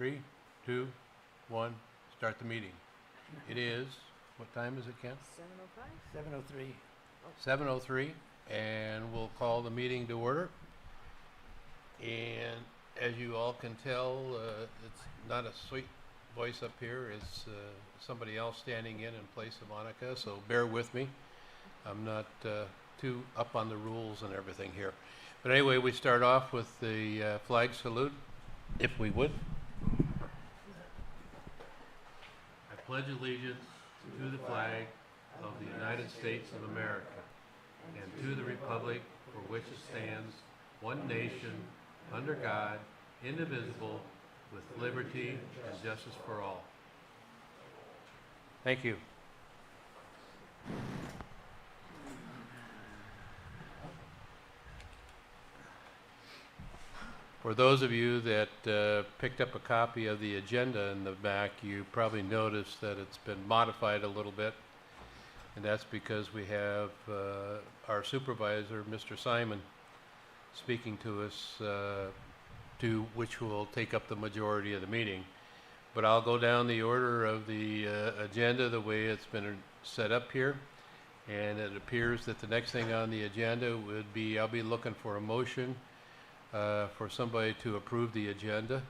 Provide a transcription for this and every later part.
3, 2, 1, start the meeting. It is, what time is it, Ken? 7:03. 7:03, and we'll call the meeting to order. And as you all can tell, it's not a sweet voice up here. It's somebody else standing in place of Monica, so bear with me. I'm not too up on the rules and everything here. But anyway, we start off with the flag salute, if we would. I pledge allegiance to the flag of the United States of America and to the republic for which it stands, one nation, under God, indivisible, with liberty and justice for all. Thank you. For those of you that picked up a copy of the agenda in the back, you probably noticed that it's been modified a little bit. And that's because we have our supervisor, Mr. Simon, speaking to us, which will take up the majority of the meeting. But I'll go down the order of the agenda the way it's been set up here. And it appears that the next thing on the agenda would be, I'll be looking for a motion for somebody to approve the agenda.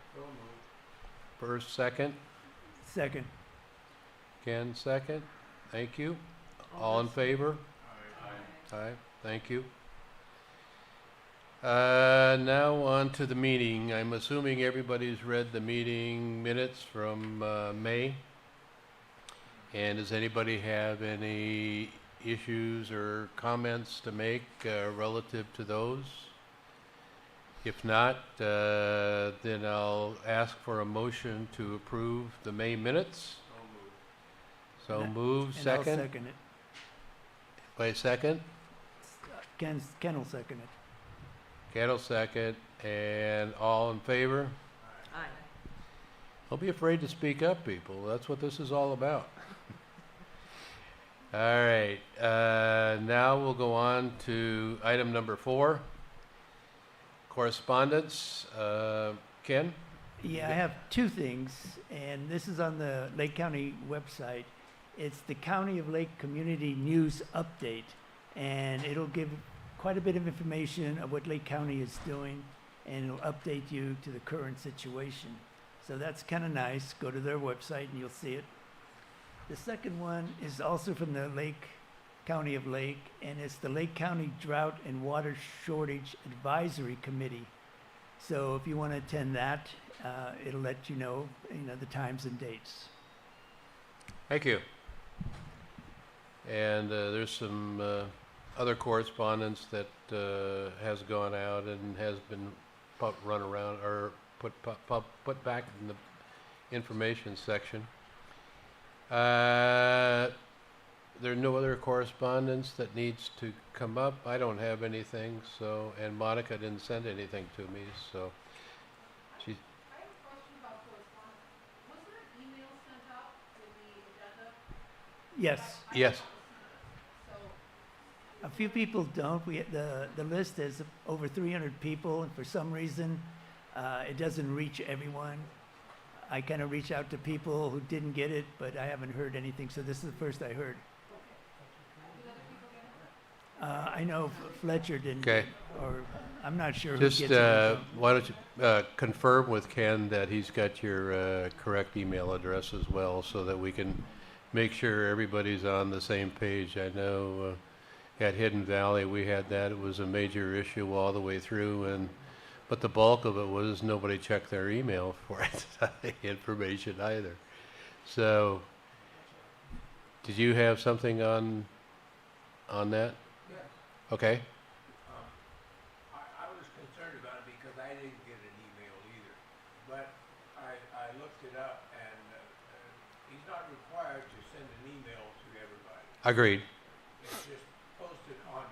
First, second. Second. Ken, second. Thank you. All in favor? Aye. Aye. Thank you. Now on to the meeting. I'm assuming everybody's read the meeting minutes from May. And does anybody have any issues or comments to make relative to those? If not, then I'll ask for a motion to approve the May minutes. So move. And Second. I'll second it. By second. Ken will second it. Ken will second. And all in favor? Aye. Don't be afraid to speak up, people. That's what this is all about. All right. Now we'll go on to item number 4. Correspondence. Ken? Yeah, I have two things, and this is on the Lake County website. It's the County of Lake Community News Update, and it'll give quite a bit of information of what Lake County is doing, and it'll update you to the current situation. So that's kind of nice. Go to their website and you'll see it. The second one is also from the County of Lake, and it's the Lake County Drought and Water Shortage Advisory Committee. So if you want to attend that, it'll let you know the times and dates. Thank you. And there's some other correspondence that has gone out and has been run around or put back in the information section. There's no other correspondence that needs to come up. I don't have anything, so, and Monica didn't send anything to me, so she. I have a question about correspondence. Was there an email sent out with the agenda? Yes, Yes. So, a few people don't. The list has over 300 people, and for some reason, it doesn't reach everyone. I kind of reach out to people who didn't get it, but I haven't heard anything, so this is the first I heard. did other people get it? I know Fletcher didn't, Okay. or I'm not sure who Just gets it. why don't you confirm with Ken that he's got your correct email address as well, so that we can make sure everybody's on the same page. I know at Hidden Valley we had that. It was a major issue all the way through, but the bulk of it was nobody checked their email for it, information either. So, did you have something on that? Yes. Okay. I was concerned about it because I didn't get an email either. But I looked it up, and he's not required to send an email to everybody. Agreed. It's just posted on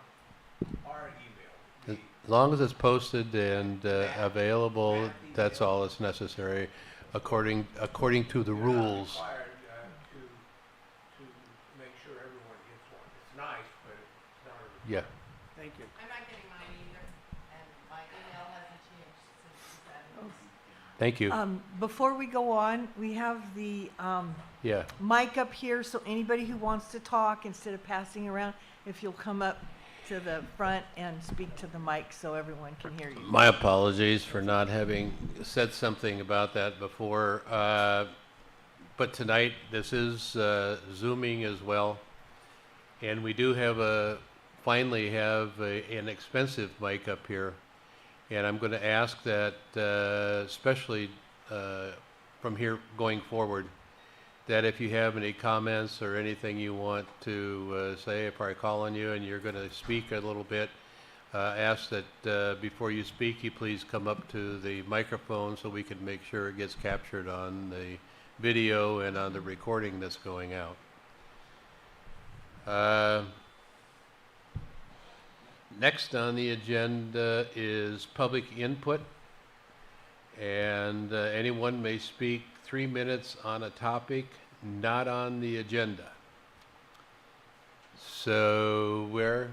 our email. As long as it's posted and available, that's all that's necessary, according to the You're not rules. required to make sure everyone gets one. It's nice, but it's not a requirement. Yeah. Thank you. I'm not getting mine either, and my email hasn't changed since the 70s. Thank you. Before we go on, we have the Yeah. mic up here, so anybody who wants to talk, instead of passing around, if you'll come up to the front and speak to the mic so everyone can hear you. My apologies for not having said something about that before. But tonight, this is Zooming as well. And we do finally have an expensive mic up here. And I'm going to ask that, especially from here going forward, that if you have any comments or anything you want to say, if I call on you and you're going to speak a little bit, ask that before you speak, you please come up to the microphone so we can make sure it gets captured on the video and on the recording that's going out. Next on the agenda is public input, and anyone may speak 3 minutes on a topic not on the agenda. So, where?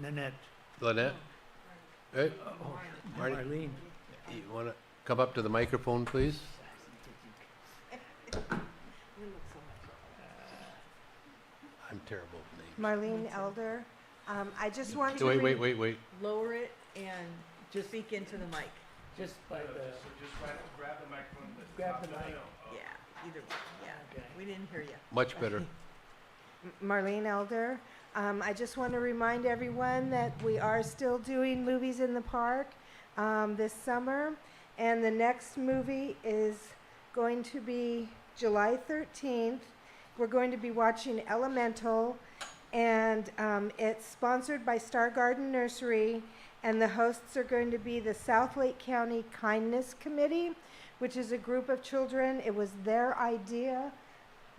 Nanette. Lynette? Hey, Oh, Marty? Marlene. You want to come up to the microphone, please? I'm terrible with names. Marlene Elder. I just want to. Wait. Lower it and just speak into the mic. Just by the, grab the microphone. grab the mic. Yeah, either way, yeah. Okay. We didn't hear you. Much better. Marlene Elder. I just want to remind everyone that we are still doing movies in the park this summer. And the next movie is going to be July 13th. We're going to be watching Elemental. And it's sponsored by Star Garden Nursery. And the hosts are going to be the South Lake County Kindness Committee, which is a group of children. It was their idea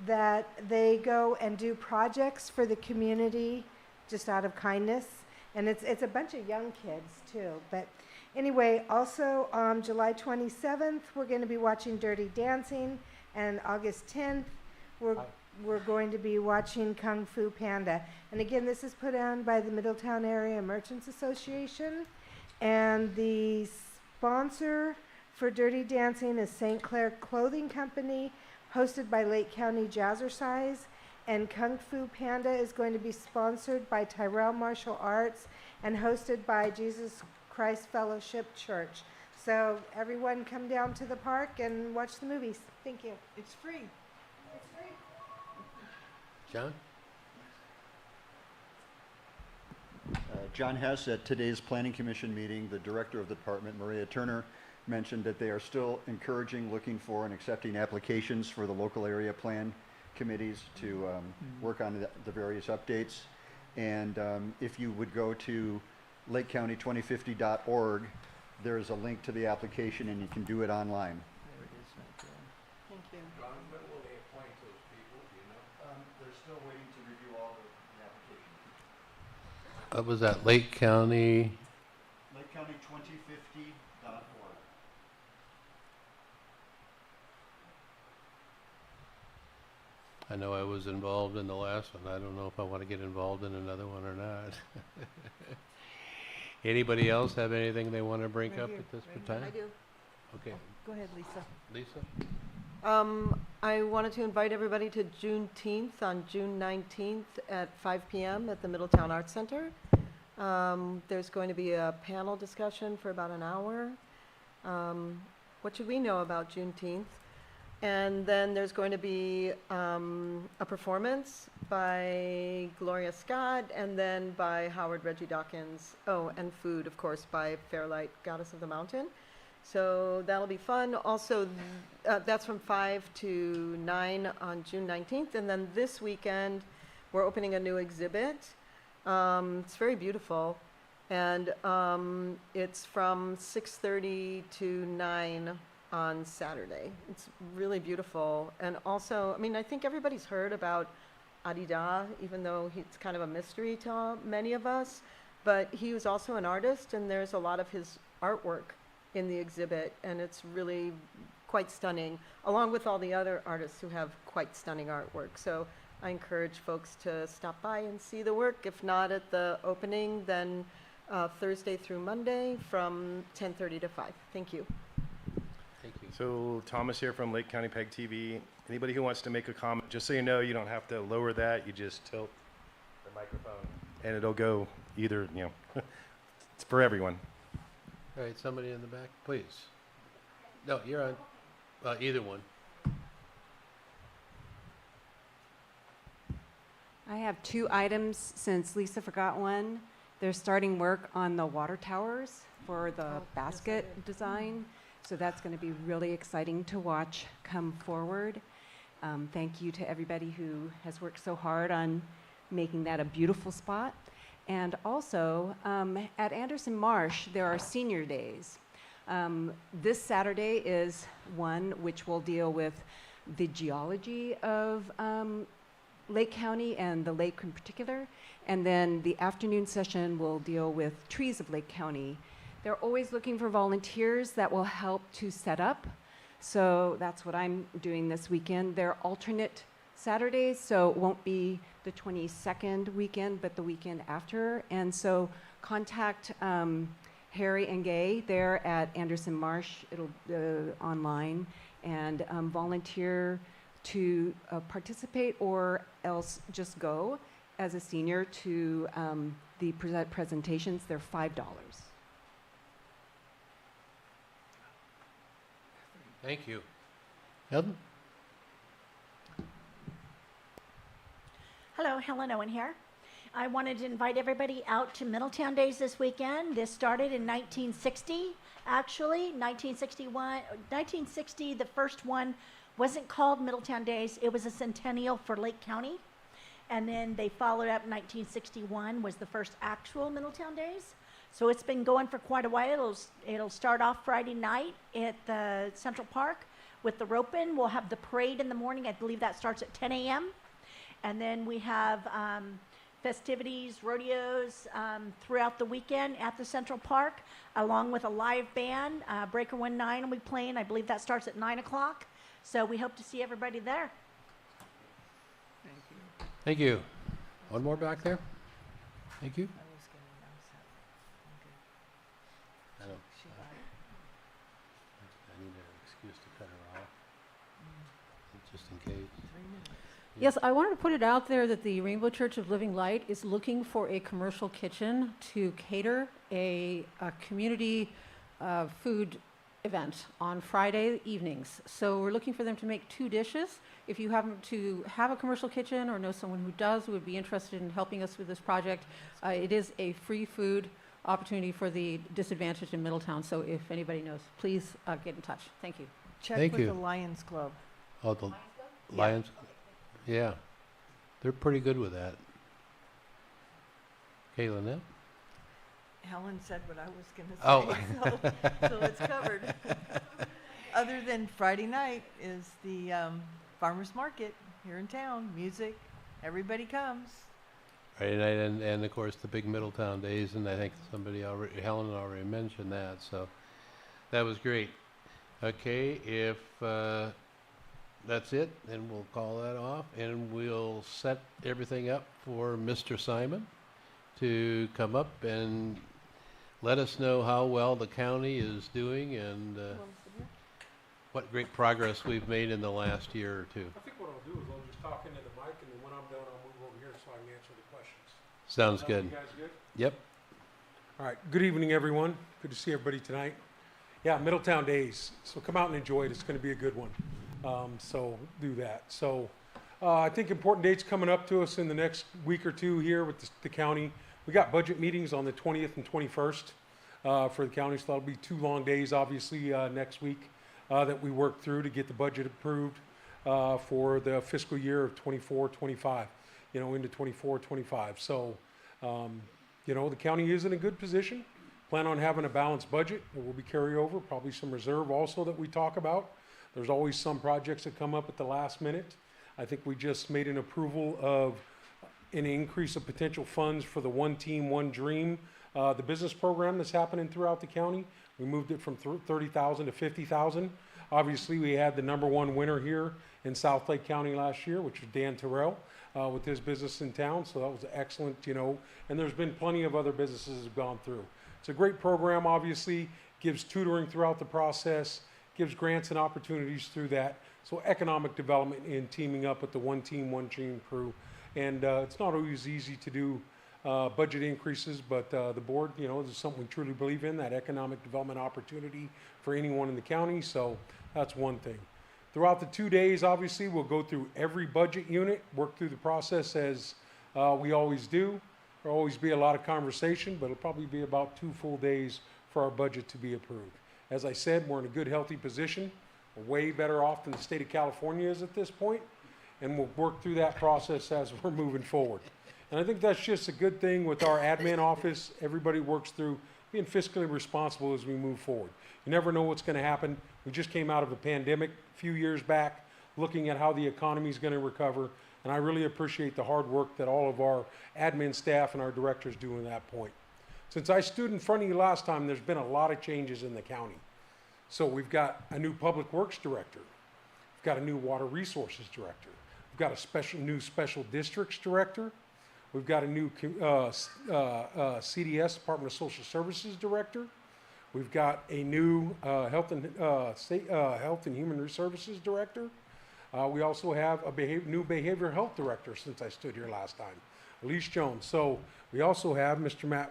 that they go and do projects for the community just out of kindness. And it's a bunch of young kids too. But anyway, also on July 27th, we're going to be watching Dirty Dancing. And August 10th, we're going to be watching Kung Fu Panda. And again, this is put on by the Middletown Area Merchants Association. And the sponsor for Dirty Dancing is St. Clair Clothing Company, hosted by Lake County Jazzercise. And Kung Fu Panda is going to be sponsored by Tyrell Martial Arts and hosted by Jesus Christ Fellowship Church. So everyone come down to the park and watch the movies. Thank you. It's free. John? John Hess, at today's Planning Commission meeting, the Director of the Department, Maria Turner, mentioned that they are still encouraging, looking for, and accepting applications for the local area plan committees to work on the various updates. And if you would go to lakecounty2050.org, there is a link to the application and you can do it online. There it is right there. Thank you. John, when will they appoint those people, do you know? They're still waiting to review all the applications. What was that, Lake County? lakecounty2050.org. I know I was involved in the last one. I don't know if I want to get involved in another one or not. Anybody else have anything they want to bring Right up here, at this right time? here. I do. Okay, Go ahead, Lisa. Lisa? I wanted to invite everybody to Juneteenth on June 19th at 5 p.m. at the Middletown Arts Center. There's going to be a panel discussion for about an hour. What should we know about Juneteenth? And then there's going to be a performance by Gloria Scott and then by Howard Reggie Dawkins. Oh, and food, of course, by Fairlight, Goddess of the Mountain. So that'll be fun. Also, that's from 5 to 9 on June 19th. And then this weekend, we're opening a new exhibit. It's very beautiful. And it's from 6:30 to 9 on Saturday. It's really beautiful. And also, I mean, I think everybody's heard about Adida, even though it's kind of a mystery to many of us. But he was also an artist, and there's a lot of his artwork in the exhibit, and it's really quite stunning, along with all the other artists who have quite stunning artwork. So I encourage folks to stop by and see the work. If not at the opening, then Thursday through Monday from 10:30 to 5. Thank you. So Thomas here from Lake County Peg TV. Anybody who wants to make a comment, just so you know, you don't have to lower that. You just tilt the microphone, and it'll go either. It's for everyone. All right, somebody in the back, please. No, you're on. Either one. I have 2 items since Lisa forgot one. They're starting work on the water towers for the basket design. So that's going to be really exciting to watch come forward. Thank you to everybody who has worked so hard on making that a beautiful spot. And also, at Anderson Marsh, there are senior days. This Saturday is one which will deal with the geology of Lake County and the lake in particular. And then the afternoon session will deal with trees of Lake County. They're always looking for volunteers that will help to set up. So that's what I'm doing this weekend. They're alternate Saturdays, so it won't be the 22nd weekend, but the weekend after. And so contact Harry and Gay there at Anderson Marsh. It'll online, and volunteer to participate, or else just go as a senior to the presentations. They're $5. Thank you. Eldon? Hello, Helen Owen here. I wanted to invite everybody out to Middletown Days this weekend. This started in 1960, actually. 1960, the first one wasn't called Middletown Days. It was a centennial for Lake County. And then they followed up 1961 was the first actual Middletown Days. So it's been going for quite a while. It'll start off Friday night at the Central Park with the rope-in. We'll have the parade in the morning. I believe that starts at 10 a.m. And then we have festivities, rodeos throughout the weekend at the Central Park, along with a live band. Breaker 19 will be playing. I believe that starts at 9 o'clock. So we hope to see everybody there. Thank you. One more back there. Thank you. I don't. I need an excuse to cut her off, just in case. Yes, I wanted to put it out there that the Rainbow Church of Living Light is looking for a commercial kitchen to cater a community food event on Friday evenings. So we're looking for them to make 2 dishes. If you happen to have a commercial kitchen or know someone who does, who would be interested in helping us with this project, it is a free food opportunity for the disadvantaged in Middletown. So if anybody knows, please get in touch. Thank you. Check Thank with you. the Lions Club. Oh, the Lions? Yeah. They're pretty good with that. Okay, Lynette? Helen said what I was going to say, Oh. so it's covered. Other than Friday night is the farmer's market here in town. Music, everybody comes. Friday night, and of course the big Middletown Days, and I think Helen already mentioned that, so that was great. Okay, if that's it, then we'll call that off, and we'll set everything up for Mr. Simon to come up and let us know how well the county is doing and what great progress we've made in the last year or two. I think what I'll do is I'll just talk into the mic, and then when I'm done, I'll move over here so I can answer the questions. Sounds good. You guys good? Yep. All right. Good evening, everyone. Good to see everybody tonight. Yeah, Middletown Days. So come out and enjoy it. It's going to be a good one. So do that. So I think important dates coming up to us in the next week or two here with the county. We got budget meetings on the 20th and 21st for the county. So that'll be 2 long days, obviously, next week that we work through to get the budget approved for the fiscal year of 24-25, into 24-25. So, the county is in a good position. Plan on having a balanced budget. There will be carryover, probably some reserve also that we talk about. There's always some projects that come up at the last minute. I think we just made an approval of an increase of potential funds for the One Team, One Dream, the business program that's happening throughout the county. We moved it from 30,000 to 50,000. Obviously, we had the #1 winner here in South Lake County last year, which was Dan Terrell with his business in town. So that was excellent, and there's been plenty of other businesses that have gone through. It's a great program, obviously, gives tutoring throughout the process, gives grants and opportunities through that. So economic development in teaming up with the one team crew. And it's not always easy to do budget increases, but the board, this is something we truly believe in, that economic development opportunity for anyone in the county. So that's one thing. Throughout the 2 days, obviously, we'll go through every budget unit, work through the process as we always do. There'll always be a lot of conversation, but it'll probably be about 2 full days for our budget to be approved. As I said, we're in a good, healthy position. We're way better off than the state of California is at this point, and we'll work through that process as we're moving forward. And I think that's just a good thing with our admin office. Everybody works through being fiscally responsible as we move forward. You never know what's going to happen. We just came out of a pandemic a few years back, looking at how the economy is going to recover, and I really appreciate the hard work that all of our admin staff and our directors do in that point. Since I stood in front of you last time, there's been a lot of changes in the county. So we've got a new public works director. We've got a new water resources director. We've got a new special districts director. We've got a new CDS, Department of Social Services director. We've got a new Health and Human Services director. We also have a new behavioral health director since I stood here last time, Elise Jones. So we also have Mr.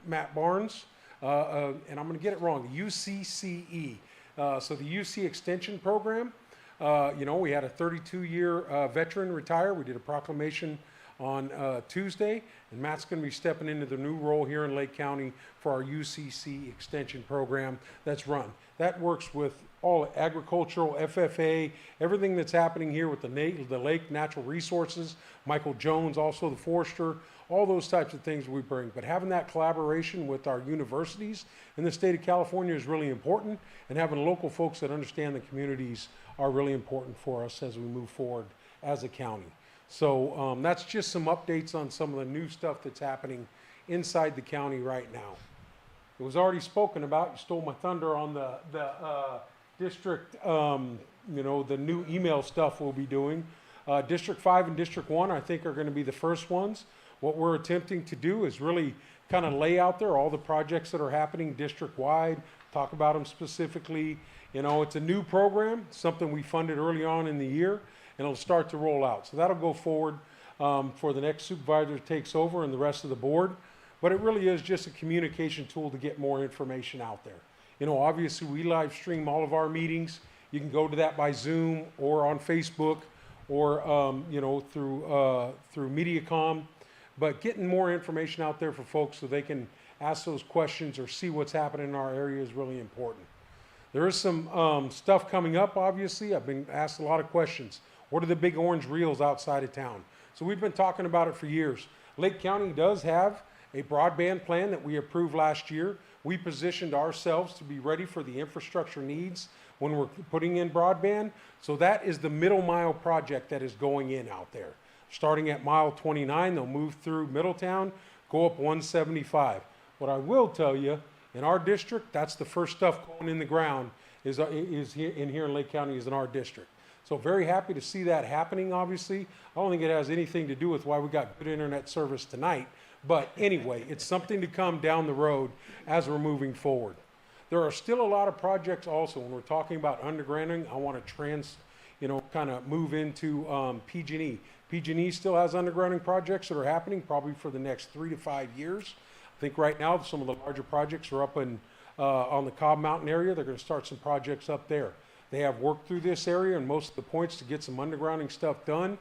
Matt Barnes, and I'm going to get it wrong, the UCCE. So the UC Extension Program, we had a 32-year veteran retire. We did a proclamation on Tuesday, and Matt's going to be stepping into the new role here in Lake County for our UCC Extension Program that's run. That works with all agricultural, FFA, everything that's happening here with the lake natural resources, Michael Jones, also the forester, all those types of things we bring. But having that collaboration with our universities in the state of California is really important, and having local folks that understand the communities are really important for us as we move forward as a county. So that's just some updates on some of the new stuff that's happening inside the county right now. It was already spoken about. You stole my thunder on the district, the new email stuff we'll be doing. District 5 and District 1, I think, are going to be the first ones. What we're attempting to do is really kind of lay out there all the projects that are happening district-wide, talk about them specifically. It's a new program, something we funded early on in the year, and it'll start to roll out. So that'll go forward for the next supervisor that takes over and the rest of the board. But it really is just a communication tool to get more information out there. Obviously we live stream all of our meetings. You can go to that by Zoom or on Facebook or, through MediaCom. But getting more information out there for folks so they can ask those questions or see what's happening in our area is really important. There is some stuff coming up, obviously. I've been asked a lot of questions. What are the big orange reels outside of town? So we've been talking about it for years. Lake County does have a broadband plan that we approved last year. We positioned ourselves to be ready for the infrastructure needs when we're putting in broadband. So that is the middle mile project that is going in out there. Starting at mile 29, they'll move through Middletown, go up 175. What I will tell you, in our district, that's the first stuff going in the ground is here in Lake County is in our district. So very happy to see that happening, obviously. I don't think it has anything to do with why we got good internet service tonight. But anyway, it's something to come down the road as we're moving forward. There are still a lot of projects also. When we're talking about undergrounding, I want to kind of move into PG&E. PG&E still has undergrounding projects that are happening probably for the next 3 to 5 years. I think right now some of the larger projects are up in on the Cobb Mountain area. They're going to start some projects up there. They have worked through this area and most of the points to get some undergrounding stuff done.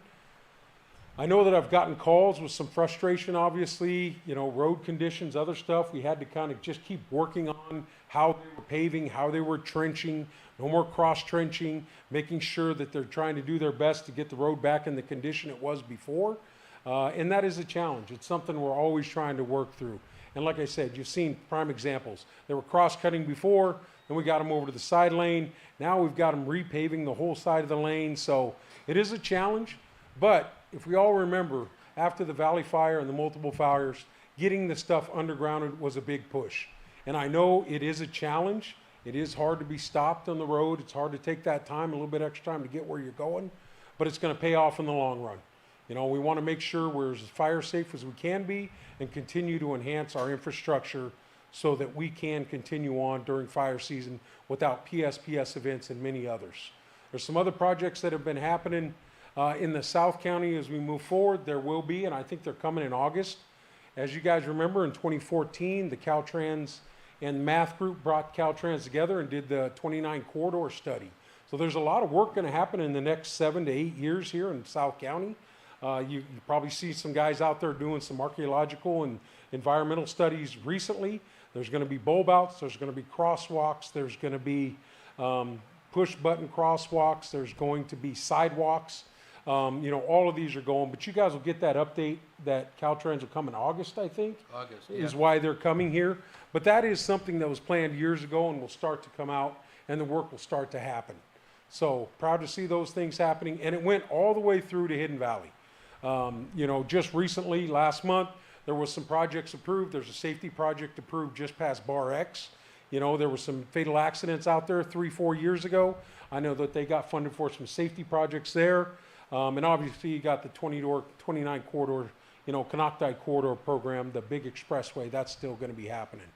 I know that I've gotten calls with some frustration, obviously, road conditions, other stuff. We had to kind of just keep working on how they were paving, how they were trenching, no more cross trenching, making sure that they're trying to do their best to get the road back in the condition it was before. And that is a challenge. It's something we're always trying to work through. And like I said, you've seen prime examples. They were cross-cutting before, then we got them over to the side lane. Now we've got them repaving the whole side of the lane. So it is a challenge. But if we all remember, after the Valley Fire and the multiple fires, getting the stuff undergrounded was a big push. And I know it is a challenge. It is hard to be stopped on the road. It's hard to take that time, a little bit extra time to get where you're going. But it's going to pay off in the long run. We want to make sure we're as fire safe as we can be and continue to enhance our infrastructure so that we can continue on during fire season without PSPS events and many others. There's some other projects that have been happening in the South County as we move forward. There will be, and I think they're coming in August. As you guys remember, in 2014, the Caltrans and Math Group brought Caltrans together and did the 29 corridor study. So there's a lot of work going to happen in the next 7 to 8 years here in South County. You probably see some guys out there doing some archaeological and environmental studies recently. There's going to be bulb outs, there's going to be crosswalks, there's going to be push button crosswalks, there's going to be sidewalks. You know, all of these are going, but you guys will get that update that Caltrans will come in August, I think. August, Is yeah. why they're coming here. But that is something that was planned years ago and will start to come out, and the work will start to happen. So proud to see those things happening, and it went all the way through to Hidden Valley. You know, just recently, last month, there was some projects approved. There's a safety project approved just past Bar X. You know, there were some fatal accidents out there 3-4 years ago. I know that they got funded for some safety projects there. And obviously you got the 29 corridor, you know, Canocti corridor program, the big expressway, that's still going to be happening.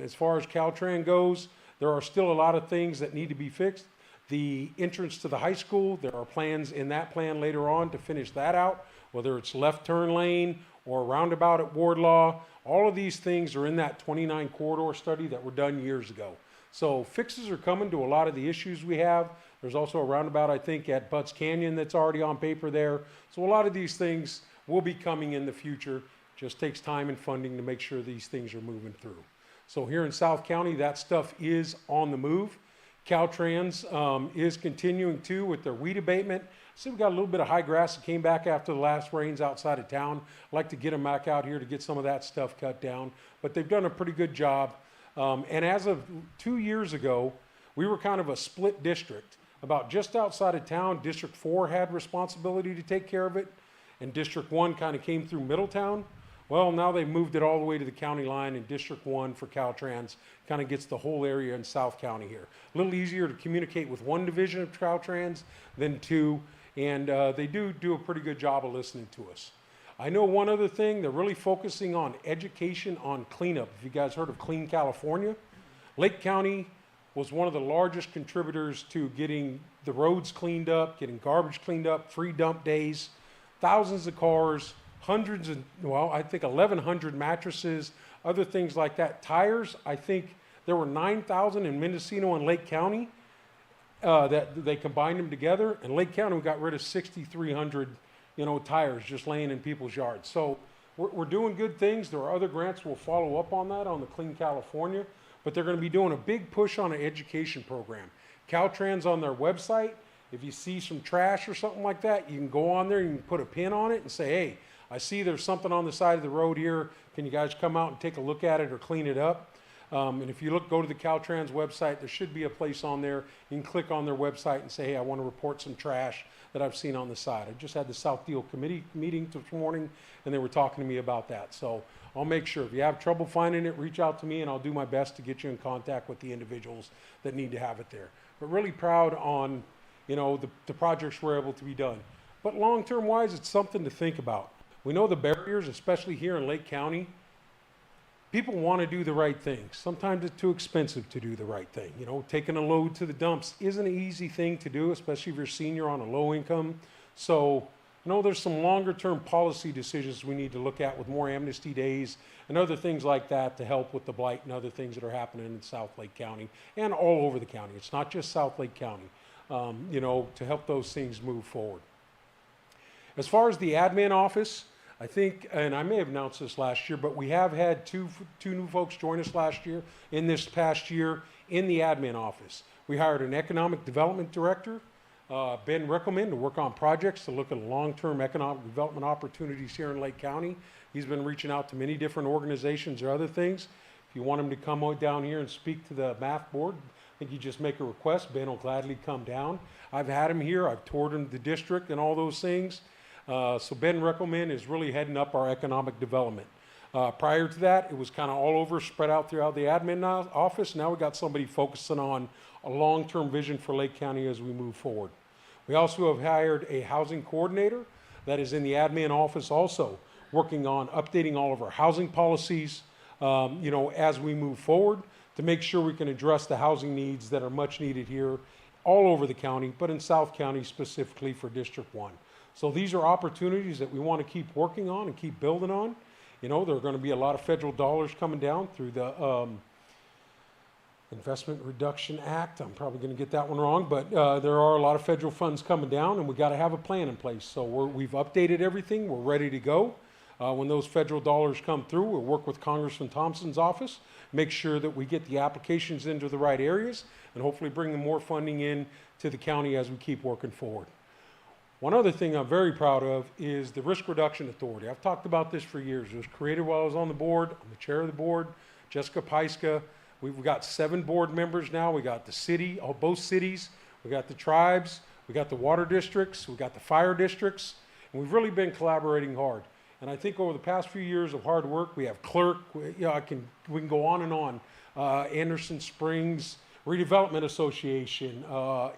As far as Caltrans goes, there are still a lot of things that need to be fixed. The entrance to the high school, there are plans in that plan later on to finish that out, whether it's left turn lane or roundabout at Wardlaw. All of these things are in that 29 corridor study that were done years ago. So fixes are coming to a lot of the issues we have. There's also a roundabout, I think, at Butts Canyon that's already on paper there. So a lot of these things will be coming in the future. Just takes time and funding to make sure these things are moving through. So here in South County, that stuff is on the move. Caltrans is continuing too with their weed abatement. See, we got a little bit of high grass that came back after the last rains outside of town. I'd like to get them back out here to get some of that stuff cut down. But they've done a pretty good job. And as of 2 years ago, we were kind of a split district. About just outside of town, District 4 had responsibility to take care of it, and District 1 kind of came through Middletown. Well, now they've moved it all the way to the county line, and District 1 for Caltrans kind of gets the whole area in South County here. A little easier to communicate with one division of Caltrans than two, and they do a pretty good job of listening to us. I know one other thing, they're really focusing on education on cleanup. If you guys heard of Clean California, Lake County was one of the largest contributors to getting the roads cleaned up, getting garbage cleaned up, free dump days, thousands of cars, hundreds of, well, I think 1,100 mattresses, other things like that. Tires, I think there were 9,000 in Mendocino and Lake County that they combined them together, and Lake County got rid of 6,300, you know, tires just laying in people's yards. So we're doing good things. There are other grants we'll follow up on that on the Clean California. But they're going to be doing a big push on an education program. Caltrans on their website, if you see some trash or something like that, you can go on there, you can put a pin on it and say, hey, I see there's something on the side of the road here. Can you guys come out and take a look at it or clean it up? And if you go to the Caltrans website, there should be a place on there. You can click on their website and say, hey, I want to report some trash that I've seen on the side. I just had the South Deal Committee meeting this morning, and they were talking to me about that. So I'll make sure if you have trouble finding it, reach out to me, and I'll do my best to get you in contact with the individuals that need to have it there. But really proud on, you know, the projects were able to be done. But long-term wise, it's something to think about. We know the barriers, especially here in Lake County. People want to do the right thing. Sometimes it's too expensive to do the right thing. You know, taking a load to the dumps isn't an easy thing to do, especially if you're a senior on a low income. So, you know, there's some longer term policy decisions we need to look at with more amnesty days and other things like that to help with the blight and other things that are happening in South Lake County and all over the county. It's not just South Lake County, you know, to help those things move forward. As far as the admin office, I think, and I may have announced this last year, but we have had two new folks join us last year, in this past year, in the admin office. We hired an economic development director, Ben Rickelman, to work on projects to look at long-term economic development opportunities here in Lake County. He's been reaching out to many different organizations or other things. If you want him to come down here and speak to the math board, I think you just make a request. Ben will gladly come down. I've had him here. I've toured him the district and all those things. So Ben Rickelman is really heading up our economic development. Prior to that, it was kind of all over, spread out throughout the admin office. Now we got somebody focusing on a long-term vision for Lake County as we move forward. We also have hired a housing coordinator that is in the admin office also, working on updating all of our housing policies, as we move forward to make sure we can address the housing needs that are much needed here all over the county, but in South County specifically for District 1. So these are opportunities that we want to keep working on and keep building on. There are going to be a lot of federal dollars coming down through the Investment Reduction Act. I'm probably going to get that one wrong, but there are a lot of federal funds coming down, and we got to have a plan in place. So we've updated everything. We're ready to go. When those federal dollars come through, we'll work with Congressman Thompson's office, make sure that we get the applications into the right areas, and hopefully bring more funding in to the county as we keep working forward. One other thing I'm very proud of is the Risk Reduction Authority. I've talked about this for years. It was created while I was on the board. I'm the chair of the board, Jessica Pyska. We've got 7 board members now. We got the city, both cities. We got the tribes. We got the water districts. We got the fire districts. And we've really been collaborating hard. And I think over the past few years of hard work, we have clerk, we can go on and on. Anderson Springs Redevelopment Association.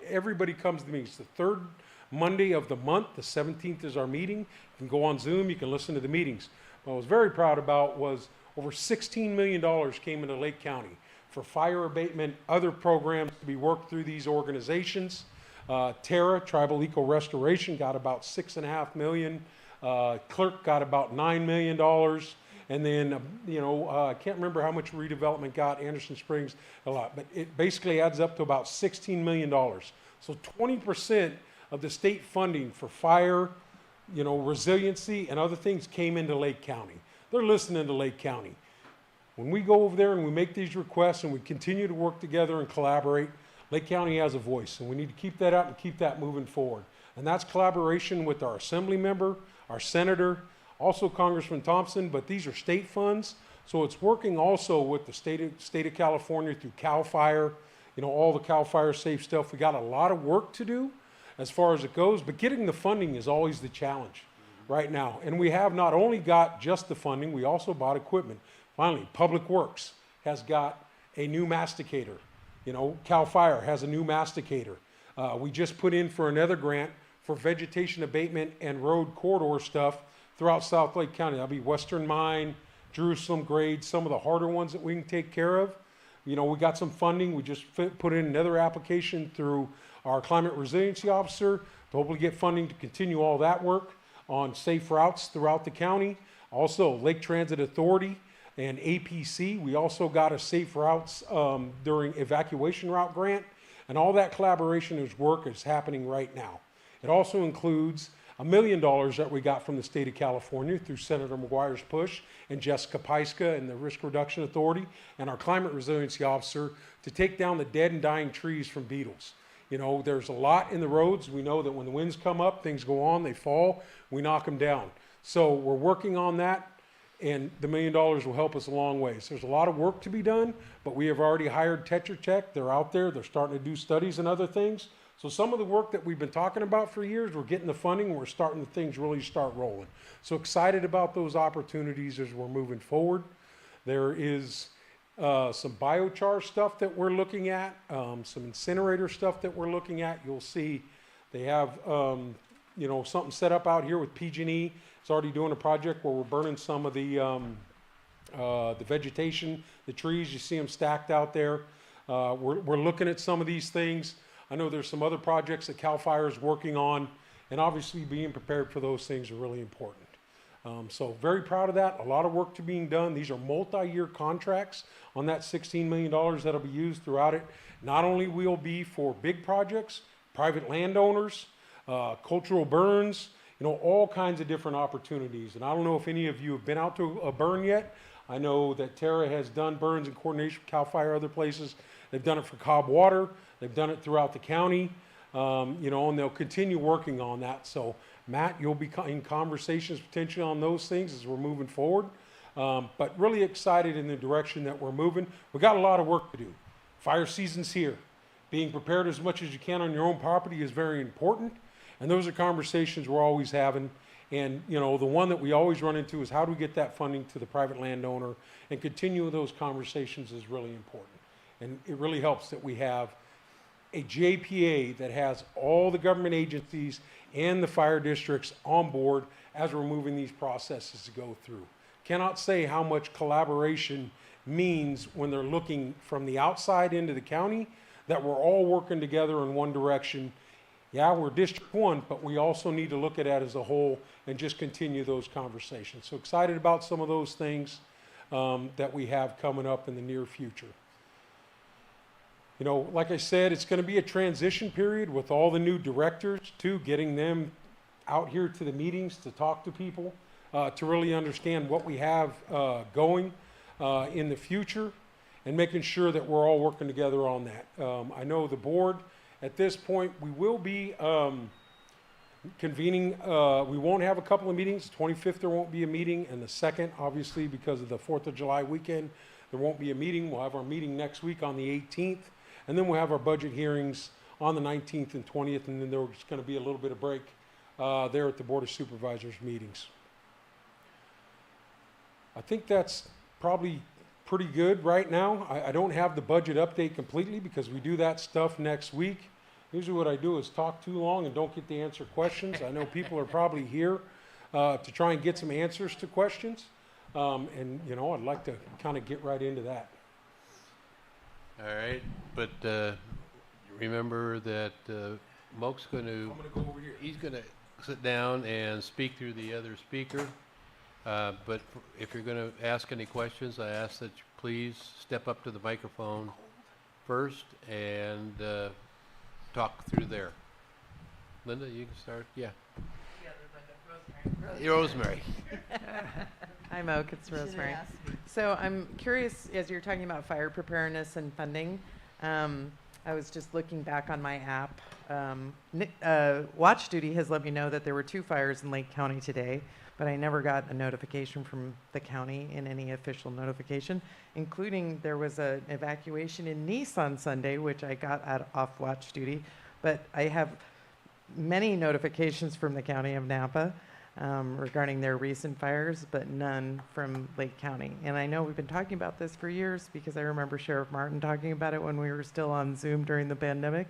Everybody comes to me. It's the 3rd Monday of the month. The 17th is our meeting. You can go on Zoom. You can listen to the meetings. What I was very proud about was over $16 million came into Lake County for fire abatement, other programs to be worked through these organizations. Terra, Tribal Eco Restoration, got about $6.5 million. Clerk got about $9 million. And then, I can't remember how much redevelopment got, Anderson Springs, a lot. But it basically adds up to about $16 million. So 20% of the state funding for fire, resiliency and other things came into Lake County. They're listening to Lake County. When we go over there and we make these requests and we continue to work together and collaborate, Lake County has a voice, and we need to keep that up and keep that moving forward. And that's collaboration with our assembly member, our senator, also Congressman Thompson, but these are state funds. So it's working also with the state of California through CAL FIRE, all the CAL FIRE safe stuff. We got a lot of work to do as far as it goes, but getting the funding is always the challenge right now. And we have not only got just the funding, we also bought equipment. Finally, Public Works has got a new masticator. CAL FIRE has a new masticator. We just put in for another grant for vegetation abatement and road corridor stuff throughout South Lake County. That'll be Western Mine, Jerusalem Grade, some of the harder ones that we can take care of. We got some funding. We just put in another application through our Climate Resiliency Officer to hopefully get funding to continue all that work on safe routes throughout the county. Also, Lake Transit Authority and APC. We also got a safe routes during evacuation route grant. And all that collaboration is work is happening right now. It also includes $1 million that we got from the state of California through Senator McGuire's push and Jessica Pyska and the Risk Reduction Authority and our Climate Resiliency Officer to take down the dead and dying trees from beetles. There's a lot in the roads. We know that when the winds come up, things go on, they fall, we knock them down. So we're working on that, and the $1 million will help us a long way. So there's a lot of work to be done, but we have already hired Tetra Tech. They're out there. They're starting to do studies and other things. So some of the work that we've been talking about for years, we're getting the funding, and we're starting the things really start rolling. So excited about those opportunities as we're moving forward. There is some biochar stuff that we're looking at, some incinerator stuff that we're looking at. You'll see they have something set up out here with PG&E. It's already doing a project where we're burning some of the vegetation, the trees. You see them stacked out there. We're looking at some of these things. I know there's some other projects that CAL FIRE is working on, and obviously being prepared for those things are really important. So very proud of that. A lot of work to being done. These are multi-year contracts on that $16 million that'll be used throughout it. Not only will be for big projects, private landowners, cultural burns, all kinds of different opportunities. And I don't know if any of you have been out to a burn yet. I know that Terra has done burns in coordination with CAL FIRE, other places. They've done it for Cobb Water. They've done it throughout the county, and they'll continue working on that. So, Matt, you'll be in conversations potentially on those things as we're moving forward. But really excited in the direction that we're moving. We've got a lot of work to do. Fire season's here. Being prepared as much as you can on your own property is very important. And those are conversations we're always having. And, the one that we always run into is how do we get that funding to the private landowner, and continue those conversations is really important. And it really helps that we have a JPA that has all the government agencies and the fire districts on board as we're moving these processes to go through. cannot say how much collaboration means when they're looking from the outside into the county, that we're all working together in one direction. Yeah, we're District 1, but we also need to look at it as a whole and just continue those conversations. So excited about some of those things that we have coming up in the near future. You know, like I said, it's going to be a transition period with all the new directors too, getting them out here to the meetings to talk to people, to really understand what we have going in the future, and making sure that we're all working together on that. I know the board, at this point, we will be convening, we won't have a couple of meetings. 25th, there won't be a meeting, and the 2nd, obviously, because of the 4th of July weekend, there won't be a meeting. We'll have our meeting next week on the 18th, and then we'll have our budget hearings on the 19th and 20th, and then there's going to be a little bit of break there at the Board of Supervisors meetings. I think that's probably pretty good right now. I don't have the budget update completely because we do that stuff next week. Usually what I do is talk too long and don't get to answer questions. I know people are probably here to try and get some answers to questions. And, you know, I'd like to kind of get right into that. All right, but remember that Moke's going to, I'm going to go over here. he's going to sit down and speak through the other speaker. But if you're going to ask any questions, I ask that you please step up to the microphone first and talk through there. Linda, you can start. Yeah. Rosemary. Hi, Moke. It's Rosemary. So I'm curious, as you're talking about fire preparedness and funding, I was just looking back on my app. Watch Duty has let me know that there were 2 fires in Lake County today, but I never got a notification from the county in any official notification, including there was an evacuation in Nice on Sunday, which I got off Watch Duty. But I have many notifications from the county of Napa regarding their recent fires, but none from Lake County. And I know we've been talking about this for years because I remember Sheriff Martin talking about it when we were still on Zoom during the pandemic.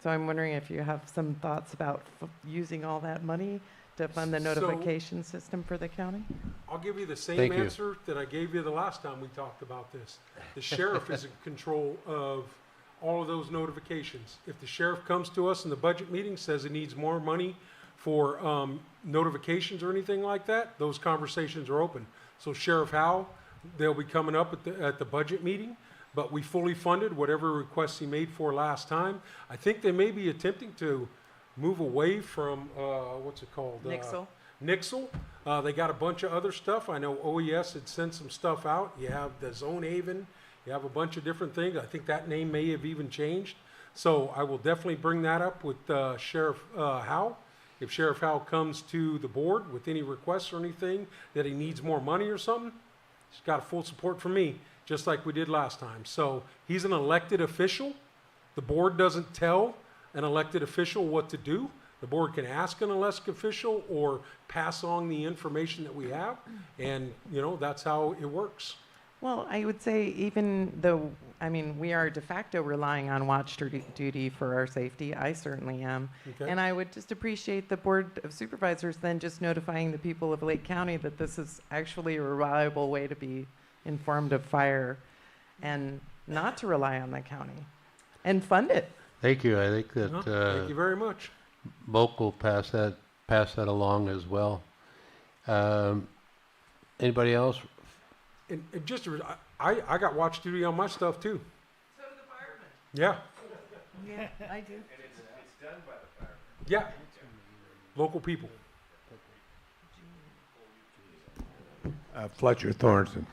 So I'm wondering if you have some thoughts about using all that money to fund the notification system for the county? I'll give you the same answer that I gave you the last time we talked about this. The sheriff is in control of all of those notifications. If the sheriff comes to us in the budget meeting, says he needs more money for notifications or anything like that, those conversations are open. So Sheriff Howe, they'll be coming up at the budget meeting, but we fully funded whatever requests he made for last time. I think they may be attempting to move away from, what's it called? Nixle. They got a bunch of other stuff. I know OES had sent some stuff out. You have the Zone Haven. You have a bunch of different things. I think that name may have even changed. So I will definitely bring that up with Sheriff Howe. If Sheriff Howe comes to the board with any requests or anything that he needs more money or something, he's got full support from me, just like we did last time. So he's an elected official. The board doesn't tell an elected official what to do. The board can ask an elected official or pass on the information that we have, and you know, that's how it works. Well, I would say even though, I mean, we are de facto relying on watch duty for our safety, I certainly am. Okay. And I would just appreciate the Board of Supervisors then just notifying the people of Lake County that this is actually a reliable way to be informed of fire and not to rely on the county and fund it. Thank you. I think that Thank you very much. Moke will pass that along as well. Anybody else? And just, I got watch duty on my stuff too. So do the firemen. Yeah, Yeah, I do. And it's done by the fire. yeah. Local people. Fletcher Thornton.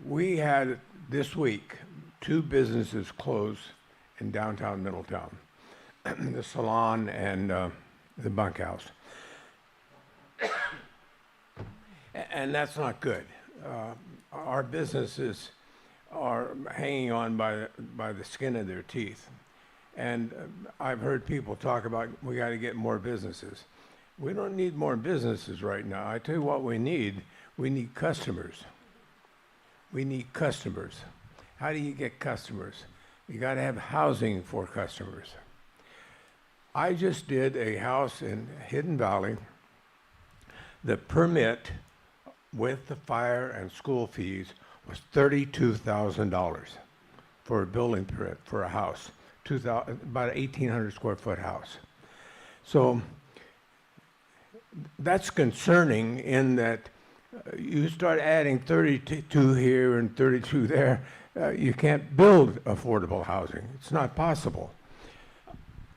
We had this week 2 businesses close in downtown Middletown, the salon and the bunkhouse. And that's not good. Our businesses are hanging on by the skin of their teeth. And I've heard people talk about we got to get more businesses. We don't need more businesses right now. I tell you what we need customers. We need customers. How do you get customers? You got to have housing for customers. I just did a house in Hidden Valley, The permit with the fire and school fees was $32,000 for a building permit for a house, about an 1,800 square foot house. So that's concerning in that you start adding 32 here and 32 there, you can't build affordable housing. It's not possible.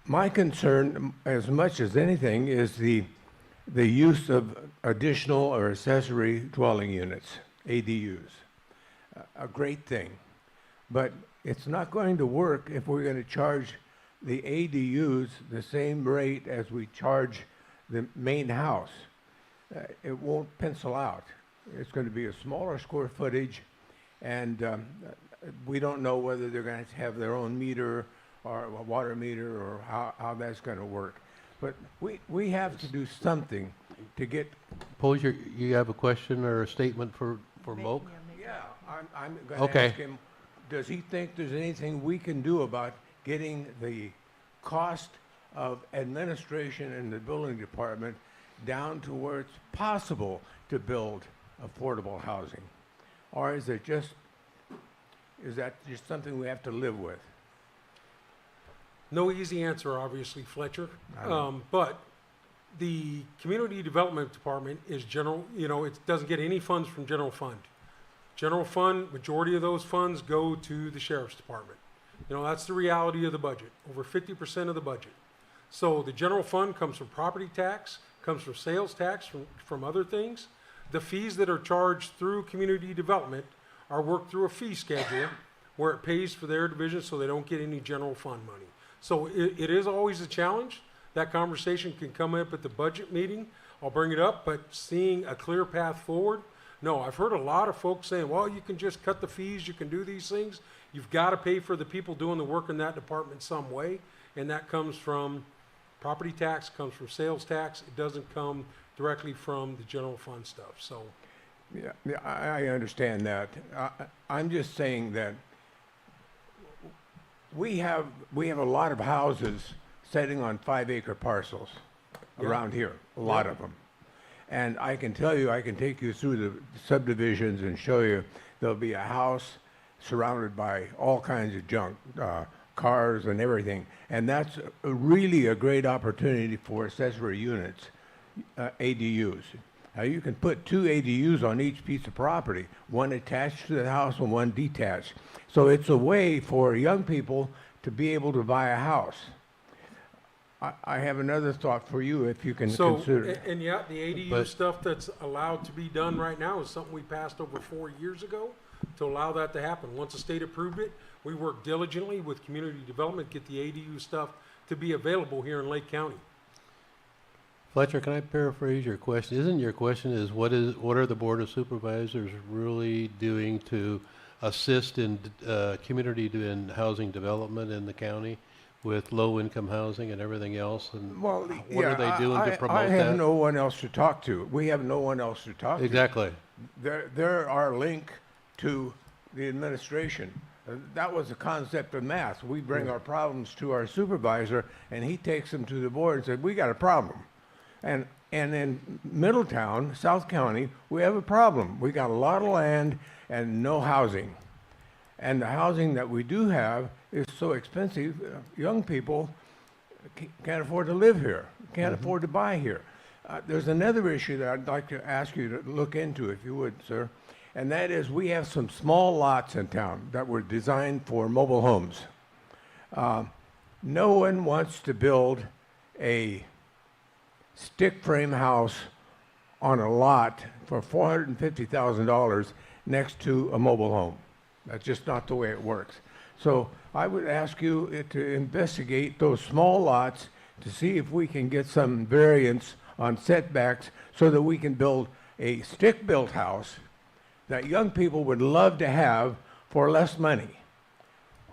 My concern, as much as anything, is the use of additional or accessory dwelling units, ADUs. A great thing. But it's not going to work if we're going to charge the ADUs the same rate as we charge the main house. It won't pencil out. It's going to be a smaller square footage, and we don't know whether they're going to have their own meter or a water meter or how that's going to work. But we have to do something to get. Pose you have a question or a statement for Moak? Yeah, I'm going to ask him, does he think there's anything we can do about getting the cost of administration in the building department down to where it's possible to build affordable housing? Or is that just something we have to live with? No easy answer, obviously, Fletcher. But the Community Development Department is general, it doesn't get any funds from general fund. General fund, majority of those funds go to the Sheriff's Department. That's the reality of the budget, over 50% of the budget. So the general fund comes from property tax, comes from sales tax, from other things. The fees that are charged through community development are worked through a fee schedule where it pays for their division so they don't get any general fund money. So it is always a challenge. That conversation can come up at the budget meeting. I'll bring it up, but seeing a clear path forward, no, I've heard a lot of folks saying, well, you can just cut the fees, you can do these things. You've got to pay for the people doing the work in that department some way, and that comes from property tax, comes from sales tax. It doesn't come directly from the general fund stuff, so. Yeah, I understand that. I'm just saying that we have a lot of houses sitting on 5-acre parcels around here, a lot of them. And I can tell you, I can take you through the subdivisions and show you there'll be a house surrounded by all kinds of junk, cars and everything. And that's really a great opportunity for accessory units, ADUs. Now you can put 2 ADUs on each piece of property, one attached to the house and one detached. So it's a way for young people to be able to buy a house. I have another thought for you if you can consider. And the ADU stuff that's allowed to be done right now is something we passed over 4 years ago to allow that to happen. Once the state approved it, we worked diligently with community development, get the ADU stuff to be available here in Lake County. Fletcher, can I paraphrase your question? Isn't your question is what are the Board of Supervisors really doing to assist in community and housing development in the county with low-income housing and everything else? And what are they doing to promote that? I have no one else to talk to. We have no one else to talk to. Exactly. They're our link to the administration. That was the concept of M.A.T.H. We bring our problems to our supervisor, and he takes them to the board and says, we got a problem. And in Middletown, South County, we have a problem. We got a lot of land and no housing. And the housing that we do have is so expensive, young people can't afford to live here, can't afford to buy here. There's another issue that I'd like to ask you to look into, if you would, sir. And that is we have some small lots in town that were designed for mobile homes. No one wants to build a stick frame house on a lot for $450,000 next to a mobile home. That's just not the way it works. So I would ask you to investigate those small lots to see if we can get some variance on setbacks so that we can build a stick-built house that young people would love to have for less money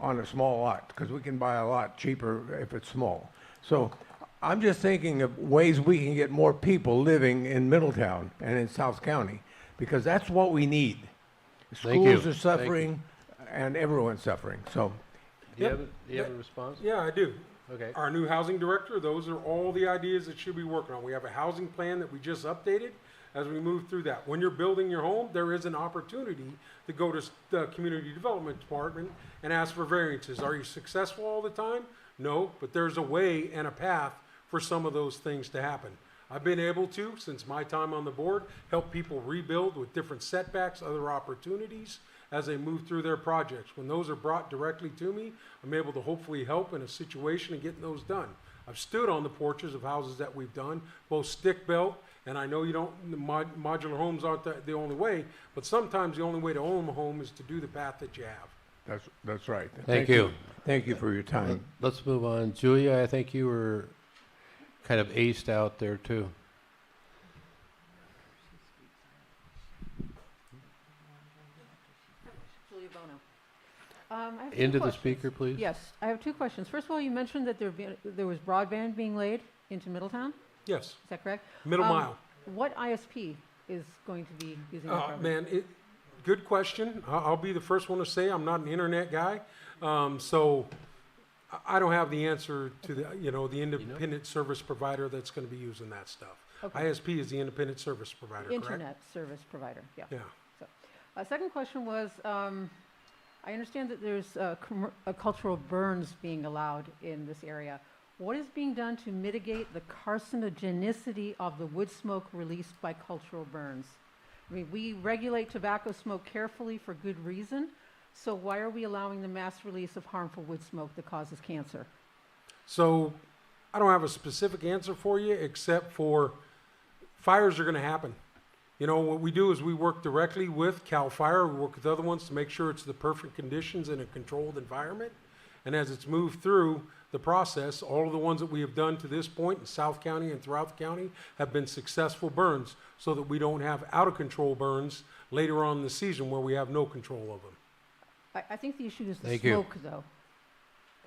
on a small lot, because we can buy a lot cheaper if it's small. So I'm just thinking of ways we can get more people living in Middletown and in South County, because that's what we need. Schools are suffering and everyone's suffering. So do you have a response? Yeah, I do. Okay. Our new housing director, those are all the ideas that she'll be working on. We have a housing plan that we just updated as we move through that. When you're building your home, there is an opportunity to go to the community development department and ask for variances. Are you successful all the time? No, but there's a way and a path for some of those things to happen. I've been able to, since my time on the board, help people rebuild with different setbacks, other opportunities as they move through their projects. When those are brought directly to me, I'm able to hopefully help in a situation and getting those done. I've stood on the porches of houses that we've done, both stick built, and I know you don't, modular homes aren't the only way, but sometimes the only way to own a home is to do the path that you have. That's right. Thank you. Thank you for your time. Let's move on. Julia, I think you were kind of aced out there too. Julia Bono. I have two Into the questions. speaker, please. Yes, I have two questions. First of all, you mentioned that there was broadband being laid into Middletown. Yes, Is that correct? middle mile. What ISP is going to be using that program? Man, good question. I'll be the first one to say I'm not an internet guy, so I don't have the answer to the independent service provider that's going to be using that stuff. Okay. ISP is the independent service provider, correct? Internet service provider, yeah. Yeah. So, second question was, I understand that there's cultural burns being allowed in this area. What is being done to mitigate the carcinogenicity of the wood smoke released by cultural burns? I mean, we regulate tobacco smoke carefully for good reason, so why are we allowing the mass release of harmful wood smoke that causes cancer? So I don't have a specific answer for you, except for fires are going to happen. You know, what we do is we work directly with CAL FIRE, we work with other ones to make sure it's the perfect conditions in a controlled environment. And as it's moved through the process, all of the ones that we have done to this point in South County and throughout the county have been successful burns, so that we don't have out-of-control burns later on in the season where we have no control of them. I think the issue is the Thank you. smoke, though,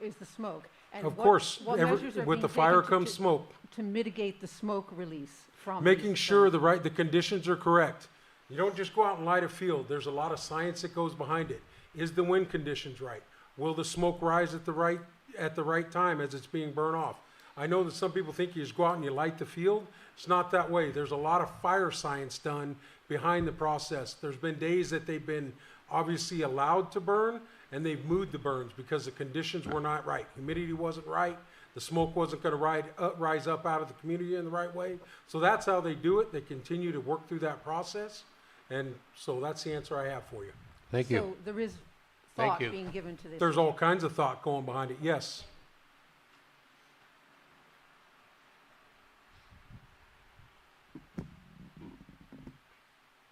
is the smoke. And Of what- course, what measures are with the being fire taken comes smoke. to mitigate the smoke release from Making these sure burns? the conditions are correct. You don't just go out and light a field. There's a lot of science that goes behind it. Is the wind conditions right? Will the smoke rise at the right time as it's being burned off? I know that some people think you just go out and you light the field. It's not that way. There's a lot of fire science done behind the process. There's been days that they've been obviously allowed to burn, and they've moved the burns because the conditions were not right. Humidity wasn't right. The smoke wasn't going to rise up out of the community in the right way. So that's how they do it. They continue to work through that process. And so that's the answer I have for you. Thank you. So there is Thank thought you. being given to this. There's all kinds of thought going behind it, yes.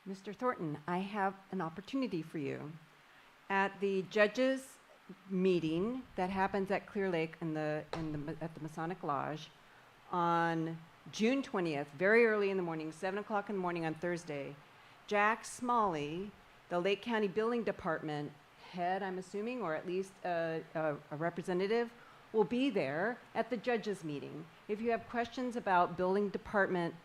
Mr. Thornton, I have an opportunity for you. At the judges' meeting that happens at Clear Lake at the Masonic Lodge on June 20th, very early in the morning, 7 o'clock in the morning on Thursday, Jack Smalley, the Lake County Building Department head, I'm assuming, or at least a representative, will be there at the judges' meeting. If you have questions about building department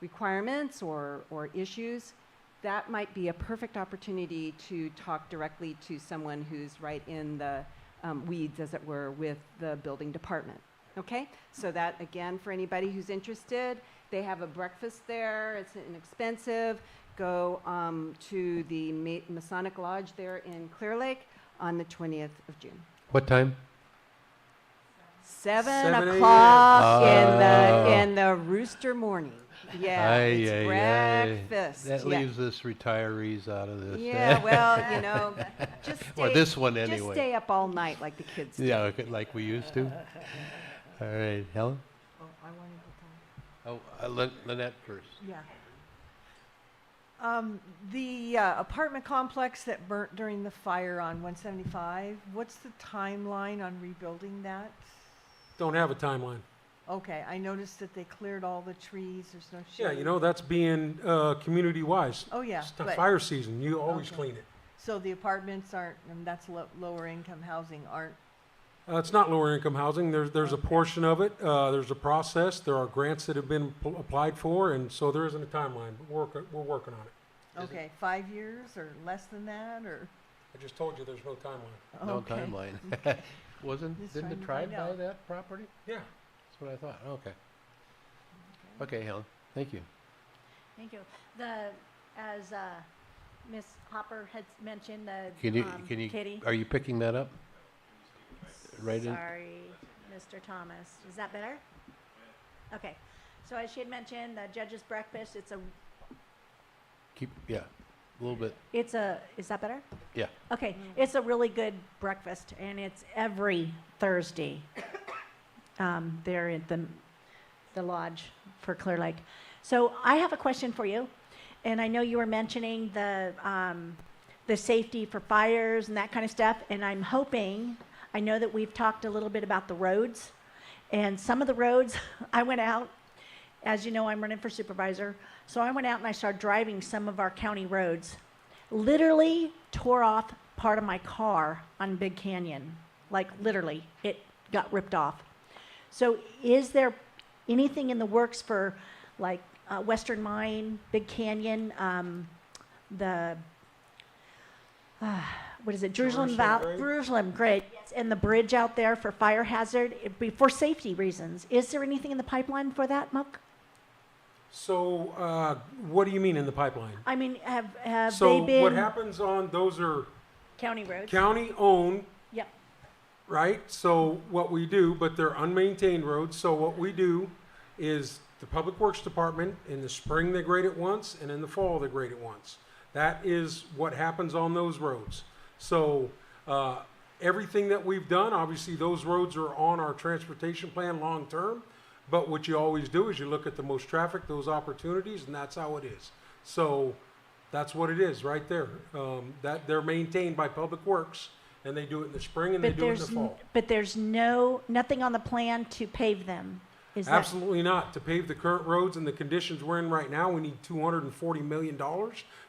requirements or issues, that might be a perfect opportunity to talk directly to someone who's right in the weeds, as it were, with the building department. Okay? So that, again, for anybody who's interested, they have a breakfast there. It's inexpensive. Go to the Masonic Lodge there in Clear Lake on the 20th of June. What time? 7 7 o'clock a.m. in the rooster morning. Yeah, it's breakfast. That yeah. leaves us retirees out of this. Yeah, well, you know, just stay, Or this one just anyway. stay up all night like the kids do. Yeah, okay, like we used to. All right, Helen? Oh, I wanted to talk. Oh, Lynette first. Yeah. The apartment complex that burnt during the fire on 175, what's the timeline on rebuilding that? Don't have a timeline. Okay, I noticed that they cleared all the trees, there's no shade. Yeah, you know, that's being community-wise. Oh, yeah, It's the but- fire season, you always Okay. clean it. So the apartments aren't, and that's lower income housing, aren't, It's not lower income housing, there's a portion of it, there's a process, there are grants that have been applied for, and so there isn't a timeline, but we're working on it. okay, 5 years or less than that, or? I just told you there's no timeline. No Okay. timeline. Didn't the trying to tribe find buy out. that property? Yeah. That's what I thought, okay. Okay, Helen, thank you. Thank you. As Ms. Hopper had mentioned, Can you, Katie. are you picking that up? Right in, Sorry, Mr. Thomas. Is that better? Okay. So as she had mentioned, the judge's breakfast, yeah, a little bit, is that better? yeah. Okay, it's a really good breakfast, and it's every Thursday there at the lodge for Clear Lake. So I have a question for you, and I know you were mentioning the safety for fires and that kind of stuff, and I'm hoping, I know that we've talked a little bit about the roads, and some of the roads, I went out, as you know, I'm running for supervisor, so I went out and I started driving some of our county roads. Literally tore off part of my car on Big Canyon. Like literally, it got ripped off. So is there anything in the works for like Western Mine, Big Canyon, what is it, Jerusalem Valley? Jerusalem, great. Yes, and the bridge out there for fire hazard, for safety reasons. Is there anything in the pipeline for that, Mook? So, what do you mean in the pipeline? I mean, have So they been what happens on, those are county roads? county-owned, Yep. right? So what we do, but they're unmaintained roads, so what we do is the Public Works Department, in the spring they grade it once, and in the fall they grade it once. That is what happens on those roads. So, everything that we've done, obviously those roads are on our transportation plan long-term, but what you always do is you look at the most traffic, those opportunities, and that's how it is. So, that's what it is right there. That they're maintained by Public Works, and they do it in the spring and they do it in the fall. But there's nothing on the plan to pave them. Is that Absolutely not. To pave the current roads and the conditions we're in right now, we need $240 million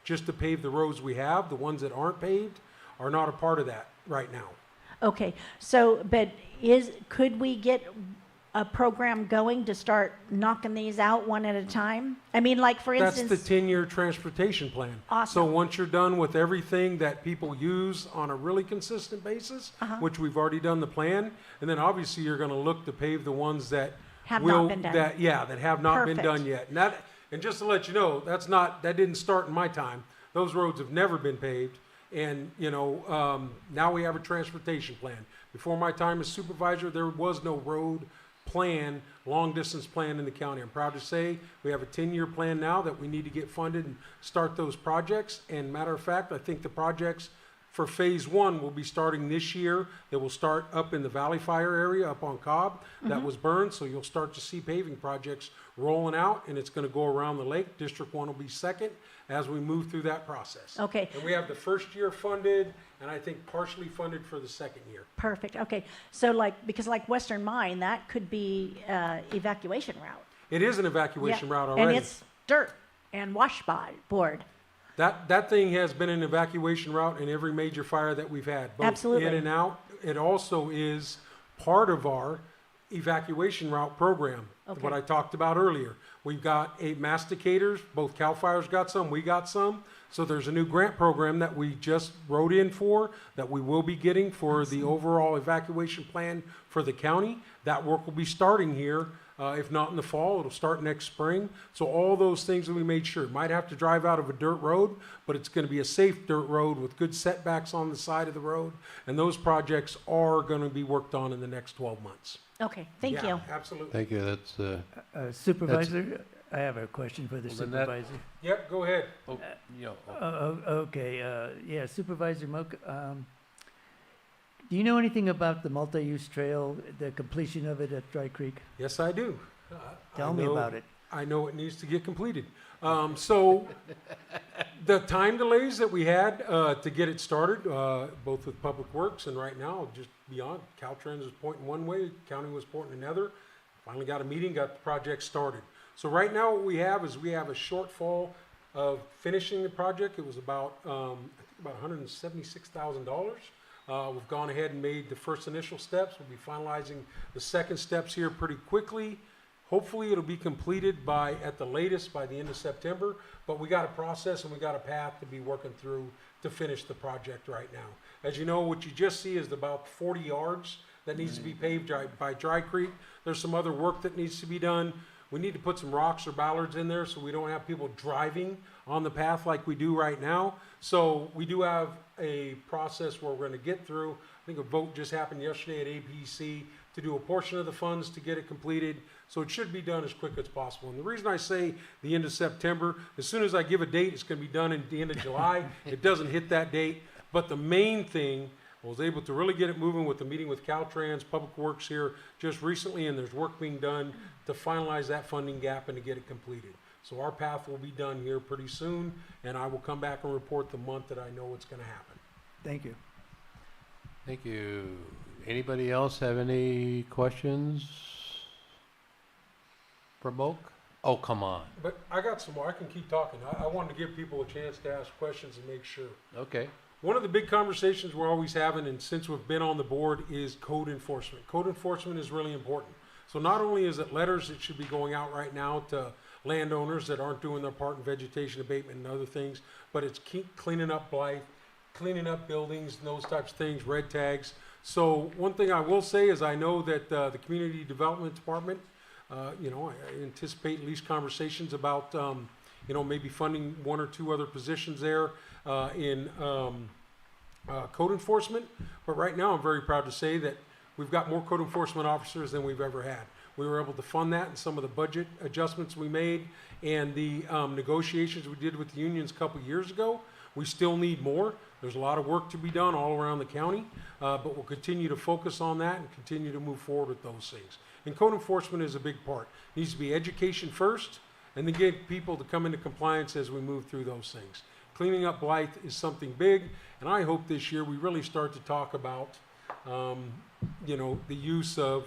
just to pave the roads we have. The ones that aren't paved are not a part of that right now. okay? So, but could we get a program going to start knocking these out one at a time? I mean, like for instance, That's the 10-year transportation plan. Awesome. So once you're done with everything that people use on a really consistent basis, which we've already done the plan, and then obviously you're going to look to pave the ones that Have not been done. that have not been Perfect. done yet. And just to let you know, that didn't start in my time. Those roads have never been paved. And, now we have a transportation plan. Before my time as supervisor, there was no road plan, long distance plan in the county. I'm proud to say we have a 10-year plan now that we need to get funded and start those projects. And matter of fact, I think the projects for phase one will be starting this year. They will start up in the Valley Fire area up on Cobb that was burned. So you'll start to see paving projects rolling out, and it's going to go around the lake. District 1 will be second as we move through that process. Okay. And we have the first year funded, and I think partially funded for the second year. perfect. Okay, so because Western Mine, that could be evacuation route. It is an evacuation Yeah. route already. And it's dirt and washboard. That thing has been an evacuation route in every major fire that we've had, both Absolutely. in and out. It also is part of our evacuation route program, Okay. what I talked about earlier. We've got 8 masticators, both CAL FIRE's got some, we got some. So there's a new grant program that we just wrote in for, that we will be getting for the overall evacuation plan for the county. That work will be starting here. If not in the fall, it'll start next spring. So all those things that we made sure. Might have to drive out of a dirt road, but it's going to be a safe dirt road with good setbacks on the side of the road. And those projects are going to be worked on in the next 12 months. Okay, thank Yeah, you. absolutely. Thank you, that's, Supervisor, I have a question for the Well, then that- supervisor. Yep, go ahead. Okay, yeah, Supervisor Moak, do you know anything about the multi-use trail, the completion of it at Dry Creek? Yes, I do. Tell me about it. I know it needs to get completed. So the time delays that we had to get it started, both with Public Works and right now, just beyond, Caltrans is pointing one way, county was pointing another. Finally got a meeting, got the project started. So right now what we have is we have a shortfall of finishing the project. It was about, I think about $176,000. We've gone ahead and made the first initial steps. We'll be finalizing the second steps here pretty quickly. Hopefully it'll be completed at the latest by the end of September, but we got a process and we got a path to be working through to finish the project right now. As you know, what you just see is about 40 yards that needs to be paved by Dry Creek. There's some other work that needs to be done. We need to put some rocks or ballards in there so we don't have people driving on the path like we do right now. So we do have a process where we're going to get through. I think a vote just happened yesterday at APC to do a portion of the funds to get it completed. So it should be done as quick as possible. And the reason I say the end of September, as soon as I give a date, it's going to be done at the end of July. It doesn't hit that date. But the main thing, I was able to really get it moving with the meeting with Caltrans, Public Works here just recently, and there's work being done to finalize that funding gap and to get it completed. So our path will be done here pretty soon, and I will come back and report the month that I know it's going to happen. Thank you. Thank you. Anybody else have any questions for Moak? Oh, come on. But I got some more. I can keep talking. I wanted to give people a chance to ask questions and make sure. Okay. One of the big conversations we're always having, and since we've been on the board, is code enforcement. Code enforcement is really important. So not only is it letters that should be going out right now to landowners that aren't doing their part in vegetation abatement and other things, but it's keep cleaning up blight, cleaning up buildings and those types of things, red tags. So one thing I will say is I know that the Community Development Department, you know, I anticipate at least conversations about, you know, maybe funding one or two other positions there in code enforcement. But right now I'm very proud to say that we've got more code enforcement officers than we've ever had. We were able to fund that in some of the budget adjustments we made and the negotiations we did with the unions a couple years ago. We still need more. There's a lot of work to be done all around the county, but we'll continue to focus on that and continue to move forward with those things. And code enforcement is a big part. It needs to be education first, and then get people to come into compliance as we move through those things. Cleaning up blight is something big, and I hope this year we really start to talk about, you know, the use of,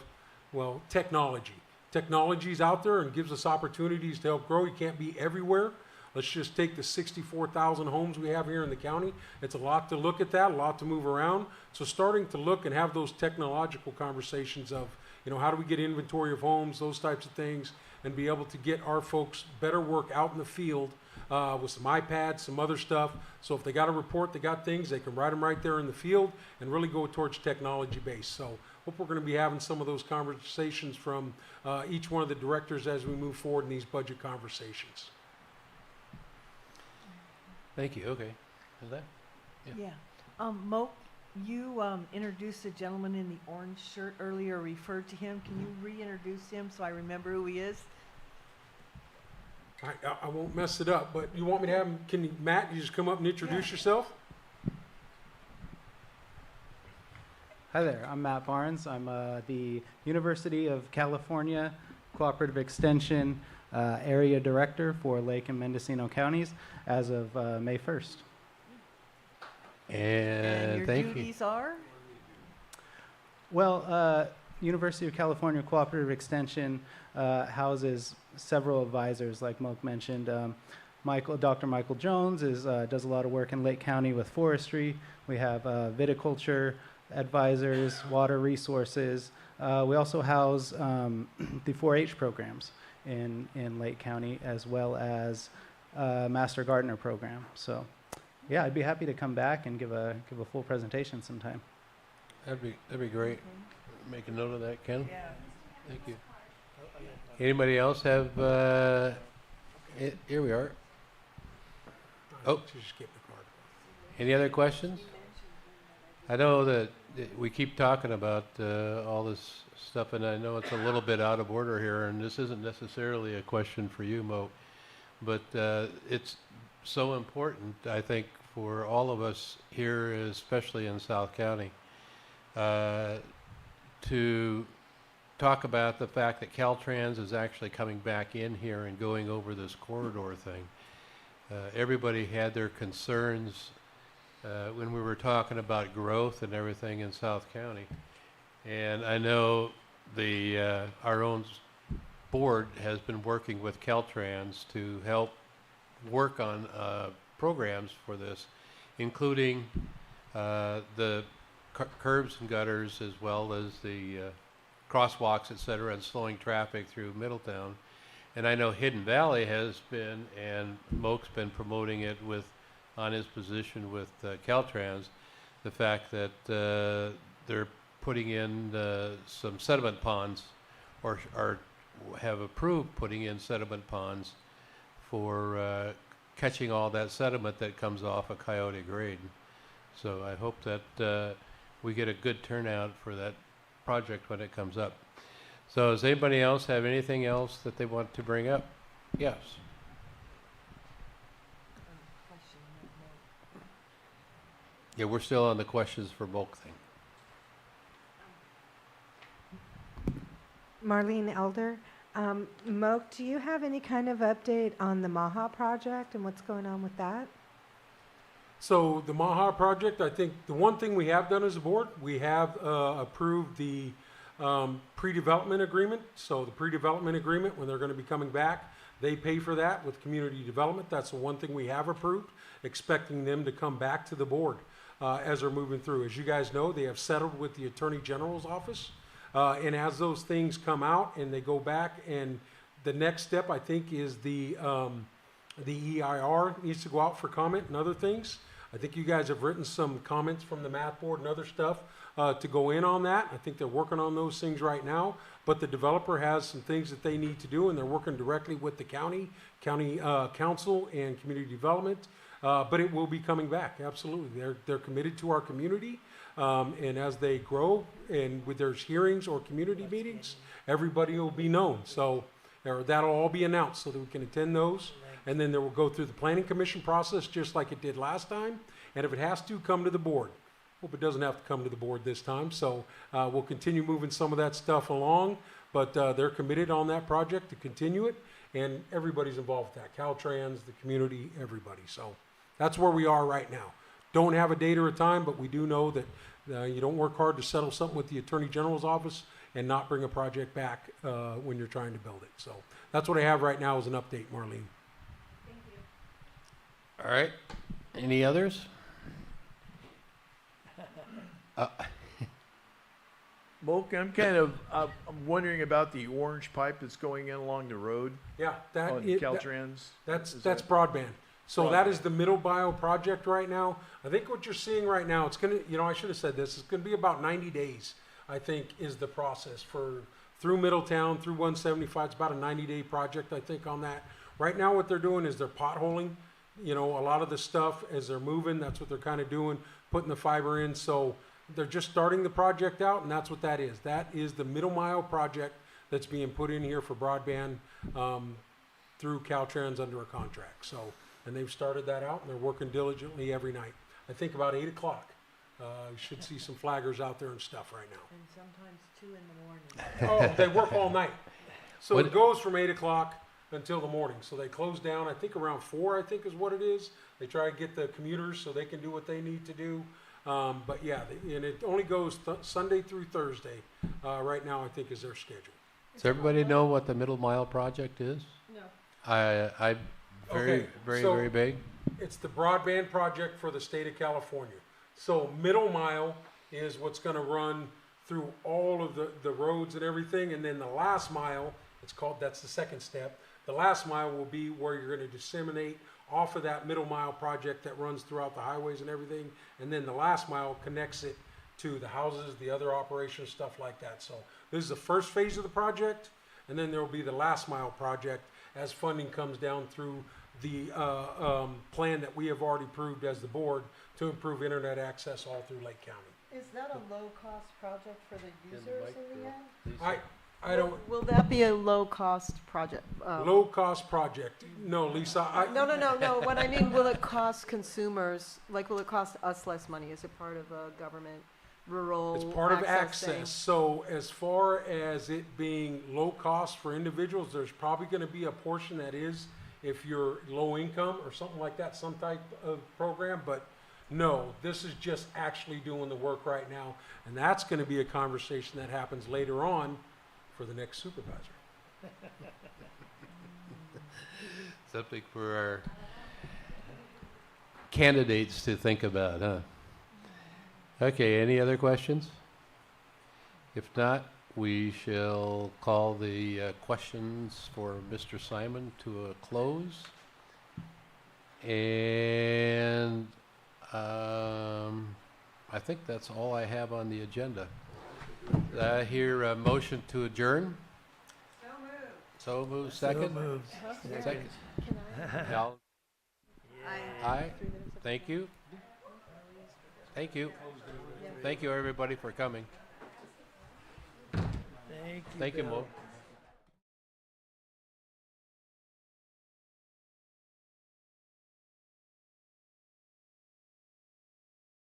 well, technology. Technology's out there and gives us opportunities to help grow. You can't be everywhere. Let's just take the 64,000 homes we have here in the county. It's a lot to look at that, a lot to move around. So starting to look and have those technological conversations of, you know, how do we get inventory of homes, those types of things, and be able to get our folks better work out in the field with some iPads, some other stuff. So if they got a report, they got things, they can write them right there in the field and really go towards technology based. So hope we're going to be having some of those conversations from each one of the directors as we move forward in these budget conversations. Thank you. Okay. Is that? Yeah. Mo, you introduced a gentleman in the orange shirt earlier, referred to him. Can you reintroduce him so I remember who he is? I won't mess it up, but you want me to have him, Matt, you just come up and introduce yourself? Hi there, I'm Matt Barnes. I'm the University of California Cooperative Extension Area Director for Lake and Mendocino counties as of May 1st. And your thank you. duties are? Well, University of California Cooperative Extension houses several advisors, like Moak mentioned. Dr. Michael Jones does a lot of work in Lake County with forestry. We have viticulture advisors, water resources. We also house the 4-H programs in Lake County, as well as Master Gardener program. So, yeah, I'd be happy to come back and give a full presentation sometime. That'd be great. Make a note of that, Ken. Yeah. Thank you. Anybody else have? Here we are. Oh, Just skip the card. any other questions? I know that we keep talking about all this stuff, and I know it's a little bit out of order here, and this isn't necessarily a question for you, Mo, but it's so important, I think, for all of us here, especially in South County, to talk about the fact that Caltrans is actually coming back in here and going over this corridor thing. Everybody had their concerns when we were talking about growth and everything in South County. And I know our own board has been working with Caltrans to help work on programs for this, including the curbs and gutters, as well as the crosswalks, et cetera, and slowing traffic through Middletown. And I know Hidden Valley has been, and Moak's been promoting it on his position with Caltrans, the fact that they're putting in some sediment ponds, or have approved putting in sediment ponds for catching all that sediment that comes off of Coyote Grade. So I hope that we get a good turnout for that project when it comes up. So does anybody else have anything else that they want to bring up? Yes. Yeah, we're still on the questions for bulk thing. Marlene Elder. Moak, do you have any kind of update on the Maha project and what's going on with that? So the Maha project, I think the one thing we have done as a board, we have approved the pre-development agreement. So the pre-development agreement, when they're going to be coming back, they pay for that with community development. That's the one thing we have approved, expecting them to come back to the board as they're moving through. As you guys know, they have settled with the Attorney General's office. And as those things come out and they go back, and the next step, I think, is the EIR needs to go out for comment and other things. I think you guys have written some comments from the math board and other stuff to go in on that. I think they're working on those things right now, but the developer has some things that they need to do, and they're working directly with the county council and community development. But it will be coming back, absolutely. They're committed to our community. And as they grow, and with there's hearings or community meetings, everybody will be known. So that'll all be announced so that we can attend those. And then they will go through the planning commission process just like it did last time. And if it has to, come to the board. Hope it doesn't have to come to the board this time. So we'll continue moving some of that stuff along. But they're committed on that project to continue it. And everybody's involved with that. Caltrans, the community, everybody. So that's where we are right now. Don't have a date or a time, but we do know that you don't work hard to settle something with the Attorney General's office and not bring a project back when you're trying to build it. So that's what I have right now as an update, Marlene. Thank you. All right. Any others? Moak, I'm kind of I'm wondering about the orange pipe that's going in along the road Yeah, on Caltrans. that's Is that's that- broadband. So that Broadband. is the middle bio project right now. I think what you're seeing right now, it's gonna, I should have said this, it's gonna be about 90 days, I think, is the process through Middletown, through 175. It's about a 90-day project, I think, on that. Right now, what they're doing is they're potholing, a lot of the stuff as they're moving. That's what they're kind of doing, putting the fiber in. So they're just starting the project out, and that's what that is. That is the middle mile project that's being put in here for broadband through Caltrans under a contract. So, and they've started that out, and they're working diligently every night. I think about 8 o'clock. You should see some flaggers out there and stuff right now. And sometimes 2 in the morning. Oh, they work all night. So What- it goes from 8 o'clock until the morning. So they close down, I think around 4, I think is what it is. They try to get the commuters so they can do what they need to do. But yeah, and it only goes Sunday through Thursday. Right now, I think is their schedule. Does everybody know what the middle mile project is? No. I very, Okay, very, so- very big. It's the broadband project for the state of California. So middle mile is what's gonna run through all of the roads and everything, and then the last mile, that's the second step. The last mile will be where you're gonna disseminate off of that middle mile project that runs throughout the highways and everything, and then the last mile connects it to the houses, the other operations, stuff like that. So this is the first phase of the project, and then there will be the last mile project as funding comes down through the plan that we have already approved as the board to improve internet access all through Lake County. Is that a low-cost project for the users in the end? I don't, Will that be a low-cost project? low-cost project. No, Lisa, No. What I mean, will it cost consumers, will it cost us less money? Is it part of a government rural it's part of access thing? access. So as far as it being low cost for individuals, there's probably gonna be a portion that is if you're low income or something like that, some type of program, but no, this is just actually doing the work right now. And that's gonna be a conversation that happens later on for the next supervisor. Something for our candidates to think about, huh? Okay, any other questions? If not, we shall call the questions for Mr. Simon to a close. And I think that's all I have on the agenda. I hear a motion to adjourn. So moved, second? So moved. Second. Can I? Al? I- Aye. Thank you. Thank you. Thank you, everybody, for coming. Thank you. Thank you, Bill. Mo.